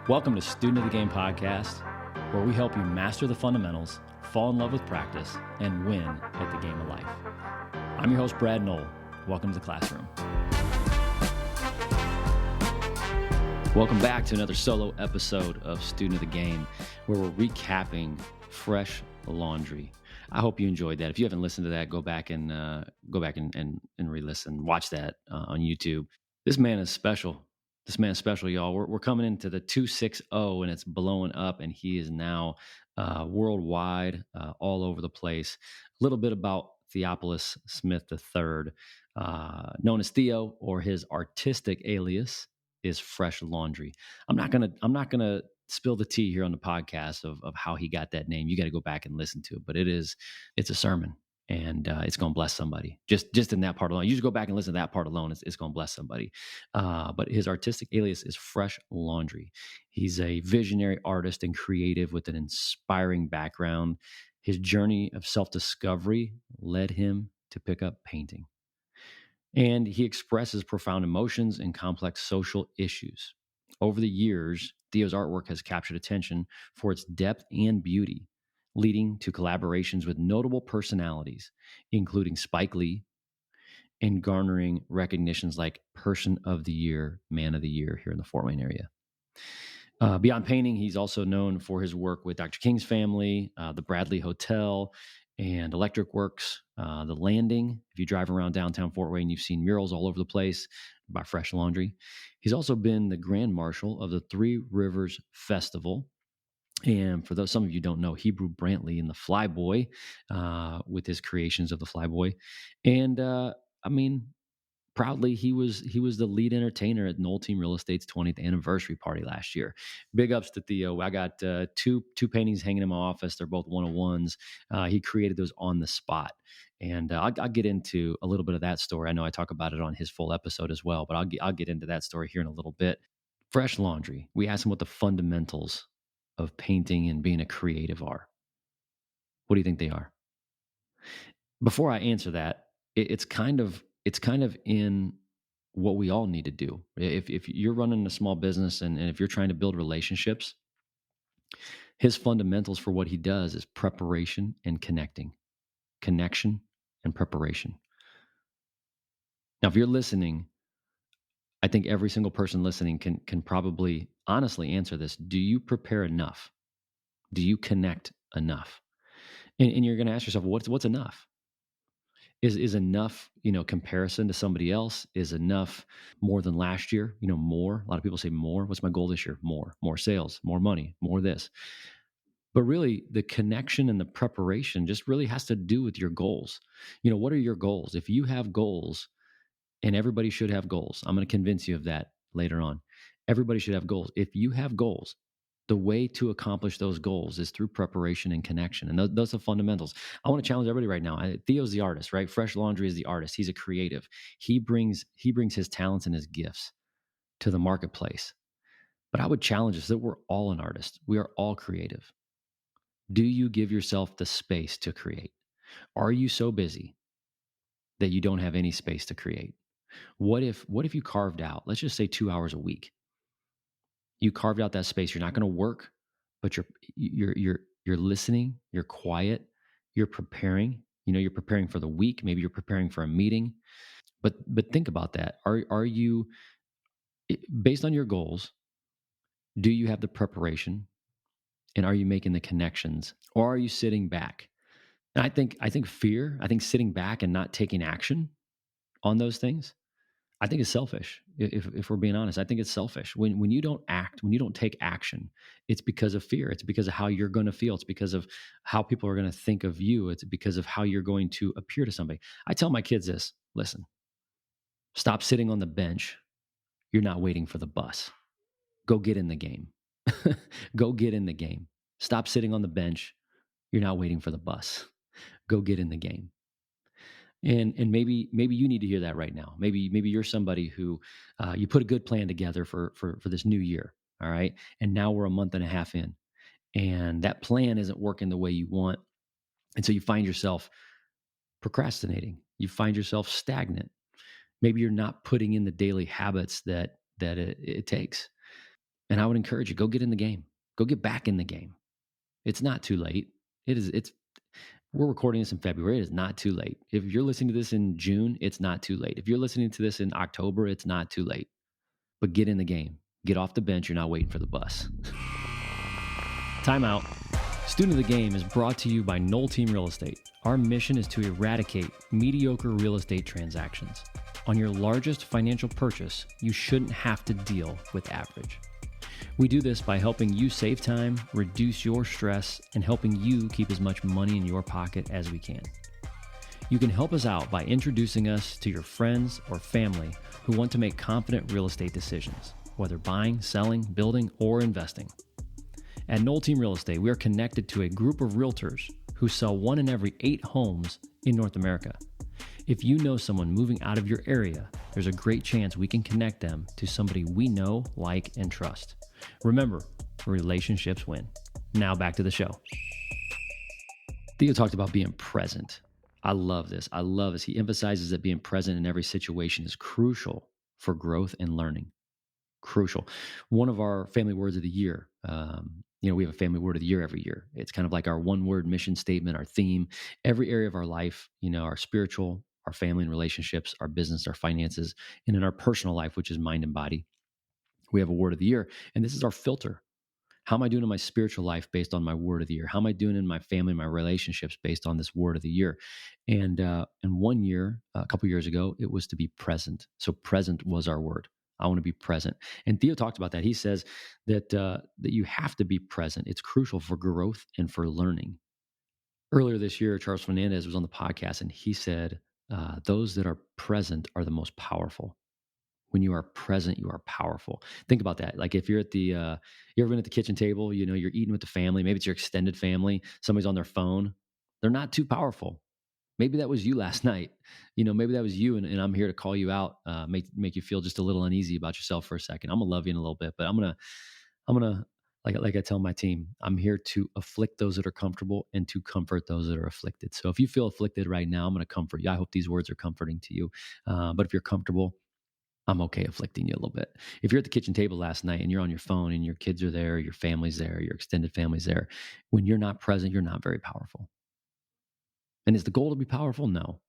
Welcome to Student of the Game podcast, where we help you master the fundamentals, fall in love with practice, and win at the game of life. I'm your host, Brad Noll. Welcome to the classroom. Welcome back to another solo episode of Student of the Game, where we're recapping Phresh Laundry. I hope you enjoyed that. If you haven't listened to that, go back and re-listen. Watch that on YouTube. This man is special. This man's special, y'all. We're coming into the 260, and it's blowing up, and he is now worldwide, all over the place. A little bit about Theophilus Smith III, known as Theo, or his artistic alias is Phresh Laundry. I'm not gonna spill the tea here on the podcast of how he got that name. You got to go back and listen to it, but it's a sermon. And it's going to bless somebody. Just in that part alone. You just go back and listen to that part alone. It's going to bless somebody. But his artistic alias is Phresh Laundry. He's a visionary artist and creative with an inspiring background. His journey of self-discovery led him to pick up painting. And he expresses profound emotions and complex social issues. Over the years, Theo's artwork has captured attention for its depth and beauty, leading to collaborations with notable personalities, including Spike Lee, and garnering recognitions like Person of the Year, Man of the Year here in the Fort Wayne area. Beyond painting, he's also known for his work with Dr. King's family, the Bradley Hotel, and Electric Works, the Landing. If you drive around downtown Fort Wayne, you've seen murals all over the place by Phresh Laundry. He's also been the Grand Marshal of the Three Rivers Festival. And for those, some of you don't know, Hebrew Brantley in the Flyboy, with his creations of the Flyboy. And proudly, he was the lead entertainer at Noll Team Real Estate's 20th anniversary party last year. Big ups to Theo. I got two paintings hanging in my office. They're both 101s. He created those on the spot. And I'll get into a little bit of that story. I know I talk about it on his full episode as well, but I'll get into that story here in a little bit. Phresh Laundry. We asked him what the fundamentals of painting and being a creative are. What do you think they are? Before I answer that, it's kind of in what we all need to do. If you're running a small business and if you're trying to build relationships, his fundamentals for what he does is preparation and connecting. Connection and preparation. Now, if you're listening, I think every single person listening can probably honestly answer this. Do you prepare enough? Do you connect enough? And you're going to ask yourself, what's enough? Is enough, comparison to somebody else? Is enough more than last year? More. A lot of people say more. What's my goal this year? More sales, more money, more this. But really, the connection and the preparation just really has to do with your goals. What are your goals? If you have goals, and everybody should have goals. I'm going to convince you of that later on. Everybody should have goals. If you have goals, the way to accomplish those goals is through preparation and connection. And those are fundamentals. I want to challenge everybody right now. Theo's the artist, right? Phresh Laundry is the artist. He's a creative. He brings his talents and his gifts to the marketplace. But I would challenge us that we're all an artist. We are all creative. Do you give yourself the space to create? Are you so busy that you don't have any space to create? What if you carved out, let's just say 2 hours a week, you carved out that space. You're not going to work, but you're listening, you're quiet, you're preparing, you're preparing for the week. Maybe you're preparing for a meeting, but think about that. Are you, based on your goals, do you have the preparation, and are you making the connections, or are you sitting back? And I think fear, sitting back and not taking action on those things, I think it's selfish. If we're being honest, I think it's selfish. When you don't act, when you don't take action, it's because of fear. It's because of how you're going to feel. It's because of how people are going to think of you. It's because of how you're going to appear to somebody. I tell my kids this: listen, stop sitting on the bench. You're not waiting for the bus. Go get in the game. Go get in the game. Stop sitting on the bench. You're not waiting for the bus. Go get in the game. And maybe you need to hear that right now. Maybe you're somebody who you put a good plan together for this new year. All right. And now we're a month and a half in, and that plan isn't working the way you want. And so you find yourself procrastinating. You find yourself stagnant. Maybe you're not putting in the daily habits that it takes. And I would encourage you, go get in the game. Go get back in the game. It's not too late. We're recording this in February. It is not too late. If you're listening to this in June, it's not too late. If you're listening to this in October, it's not too late. But get in the game. Get off the bench. You're not waiting for the bus. Time out. Student of the Game is brought to you by Noll Team Real Estate. Our mission is to eradicate mediocre real estate transactions. On your largest financial purchase, you shouldn't have to deal with average. We do this by helping you save time, reduce your stress, and helping you keep as much money in your pocket as we can. You can help us out by introducing us to your friends or family who want to make confident real estate decisions, whether buying, selling, building, or investing. At Noll Team Real Estate, we are connected to a group of realtors who sell 1 in every 8 homes in North America. If you know someone moving out of your area, there's a great chance we can connect them to somebody we know, like, and trust. Remember, relationships win. Now back to the show. Theo talked about being present. I love this. He emphasizes that being present in every situation is crucial for growth and learning. Crucial. One of our family words of the year, we have a family word of the year every year. It's kind of like our one-word mission statement, our theme. Every area of our life, our spiritual, our family and relationships, our business, our finances, and in our personal life, which is mind and body, we have a word of the year. And this is our filter. How am I doing in my spiritual life based on my word of the year? How am I doing in my family, my relationships based on this word of the year? And 1 year, a couple years ago, it was to be present. So present was our word. I want to be present. And Theo talked about that. He says that you have to be present. It's crucial for growth and for learning. Earlier this year, Charles Fernandez was on the podcast, and he said, those that are present are the most powerful. When you are present, you are powerful. Think about that. Like if you're at you ever been at the kitchen table, you're eating with the family, maybe it's your extended family, somebody's on their phone. They're not too powerful. Maybe that was you last night. Maybe that was you, and I'm here to call you out, make you feel just a little uneasy about yourself for a second. I'm gonna love you in a little bit, but I'm gonna like I tell my team, I'm here to afflict those that are comfortable and to comfort those that are afflicted. So if you feel afflicted right now, I'm gonna comfort you. I hope these words are comforting to you. But if you're comfortable, I'm okay afflicting you a little bit. If you're at the kitchen table last night and you're on your phone and your kids are there, your family's there, your extended family's there, when you're not present, you're not very powerful. And is the goal to be powerful? No.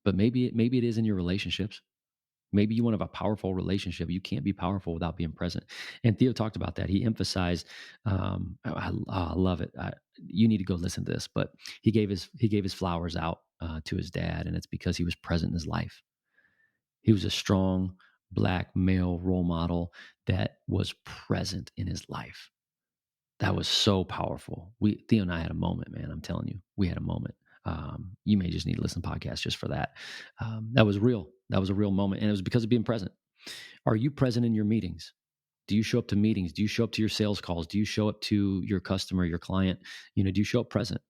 But maybe it is in your relationships. Maybe you want to have a powerful relationship. You can't be powerful without being present. And Theo talked about that. He emphasized, I love it. You need to go listen to this, but he gave his flowers out to his dad, and it's because he was present in his life. He was a strong Black male role model that was present in his life. That was so powerful. Theo and I had a moment, man. I'm telling you, we had a moment. You may just need to listen to podcasts just for that. That was real. That was a real moment. And it was because of being present. Are you present in your meetings? Do you show up to meetings? Do you show up to your sales calls? Do you show up to your customer, your client? Do you show up present?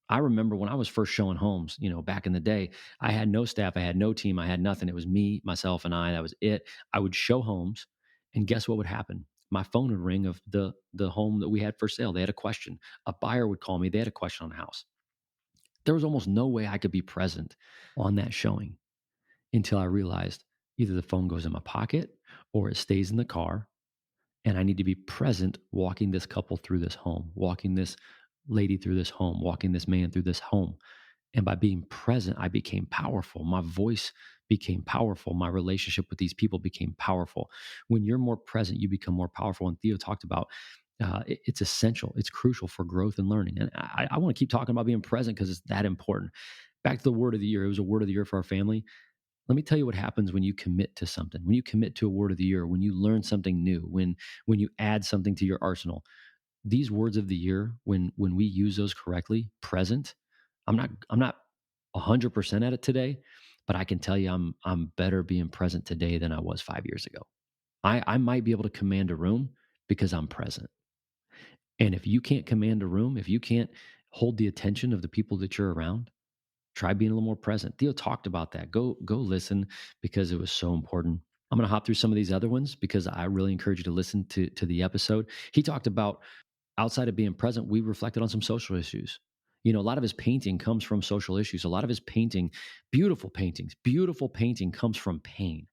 I remember when I was first showing homes, back in the day, I had no staff, I had no team, I had nothing. It was me, myself, and I. That was it. I would show homes, and guess what would happen? My phone would ring of the home that we had for sale. They had a question. A buyer would call me. They had a question on the house. There was almost no way I could be present on that showing until I realized either the phone goes in my pocket or it stays in the car, and I need to be present walking this couple through this home, walking this lady through this home, walking this man through this home. And by being present, I became powerful. My voice became powerful. My relationship with these people became powerful. When you're more present, you become more powerful. And Theo talked about it's essential. It's crucial for growth and learning. And I want to keep talking about being present because it's that important. Back to the word of the year. It was a word of the year for our family. Let me tell you what happens when you commit to something. When you commit to a word of the year, when you learn something new, when you add something to your arsenal. These words of the year, when we use those correctly, present, I'm not 100% at it today, but I can tell you I'm better being present today than I was 5 years ago. I might be able to command a room because I'm present. And if you can't command a room, if you can't hold the attention of the people that you're around, try being a little more present. Theo talked about that. Go listen because it was so important. I'm going to hop through some of these other ones because I really encourage you to listen to the episode. He talked about outside of being present, we reflected on some social issues. A lot of his painting comes from social issues. A lot of his painting, beautiful painting comes from pain.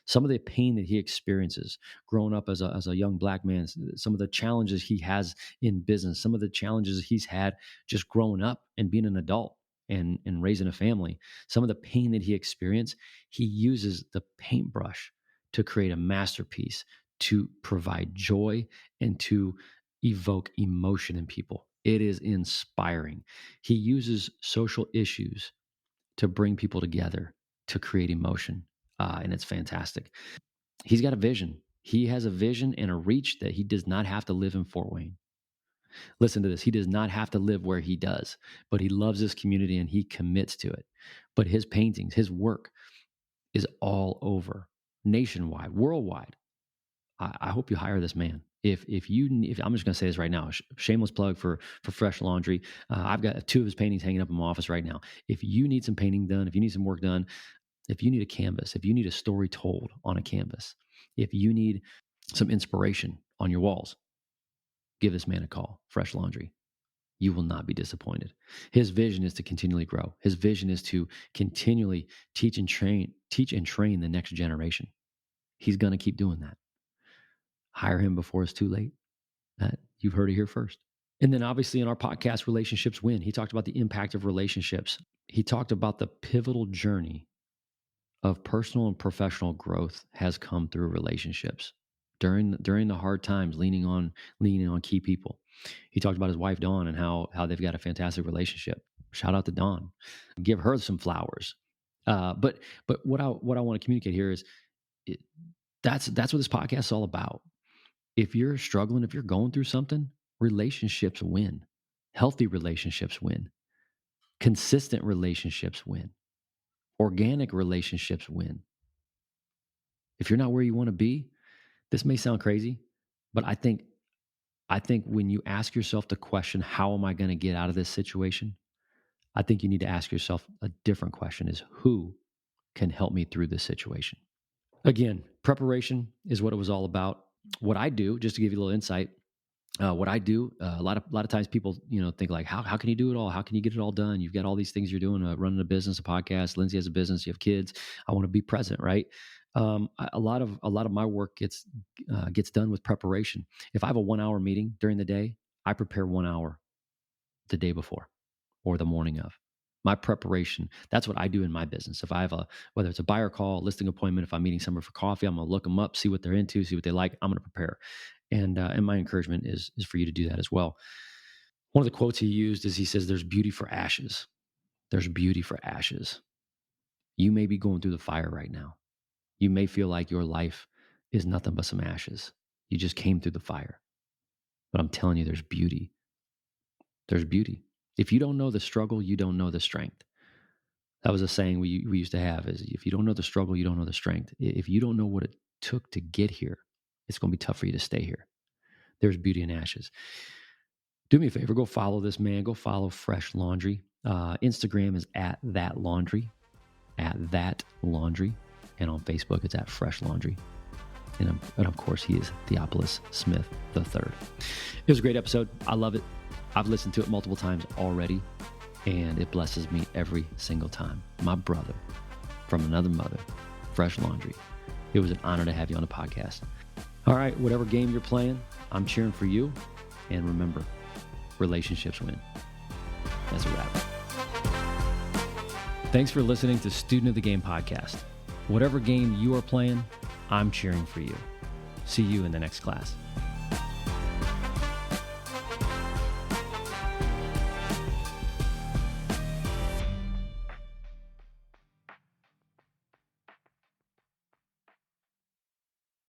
some of the pain that he experiences growing up as a young Black man, some of the challenges he has in business, some of the challenges he's had just growing up and being an adult and raising a family, some of the pain that he experienced, he uses the paintbrush to create a masterpiece, to provide joy and to evoke emotion in people. It is inspiring. He uses social issues to bring people together, to create emotion, and it's fantastic. He's got a vision. He has a vision and a reach that he does not have to live in Fort Wayne. Listen to this. He does not have to live where he does, but he loves this community and he commits to it. But his paintings, his work is all over, nationwide, worldwide. I hope you hire this man. If I'm just going to say this right now, shameless plug for Phresh Laundry. I've got 2 of his paintings hanging up in my office right now. If you need some painting done, if you need some work done, if you need a canvas, if you need a story told on a canvas, if you need some inspiration on your walls, give this man a call, Phresh Laundry. You will not be disappointed. His vision is to continually grow. His vision is to continually teach and train the next generation. He's going to keep doing that. Hire him before it's too late. You've heard it here first. And then obviously in our podcast, Relationships Win, he talked about the impact of relationships. He talked about the pivotal journey of personal and professional growth has come through relationships. During the hard times, leaning on key people. He talked about his wife, Dawn, and how they've got a fantastic relationship. Shout out to Dawn. Give her some flowers. But what I want to communicate here is that's what this podcast is all about. If you're struggling, if you're going through something, relationships win. Healthy relationships win. Consistent relationships win. Organic relationships win. If you're not where you want to be, this may sound crazy, but I think when you ask yourself the question, how am I going to get out of this situation? I think you need to ask yourself a different question, is who can help me through this situation? Again, preparation is what it was all about. What I do, just to give you a little insight, what I do, a lot of times people, think like, how can you do it all? How can you get it all done? You've got all these things you're doing, running a business, a podcast. Lindsay has a business. You have kids. I want to be present, right? A lot of my work gets done with preparation. If I have a 1-hour meeting during the day, I prepare 1 hour the day before or the morning of. My preparation, that's what I do in my business. If I have whether it's a buyer call, listing appointment, if I'm meeting someone for coffee, I'm going to look them up, see what they're into, see what they like. I'm going to prepare. And my encouragement is for you to do that as well. One of the quotes he used is, he says, there's beauty for ashes. There's beauty for ashes. You may be going through the fire right now. You may feel like your life is nothing but some ashes. You just came through the fire. But I'm telling you, there's beauty. There's beauty. If you don't know the struggle, you don't know the strength. That was a saying we used to have, is if you don't know the struggle, you don't know the strength. If you don't know what it took to get here, it's going to be tough for you to stay here. There's beauty in ashes. Do me a favor, go follow this man. Go follow Phresh Laundry. Instagram is @thatlaundry, @thatlaundry. And on Facebook, it's @Phresh Laundry. And of course, he is Theopolis Smith III. It was a great episode. I love it. I've listened to it multiple times already, and it blesses me every single time. My brother from another mother, Phresh Laundry. It was an honor to have you on the podcast. All right, whatever game you're playing, I'm cheering for you. And remember, relationships win. That's a wrap. Thanks for listening to Student of the Game podcast. Whatever game you are playing, I'm cheering for you. See you in the next class.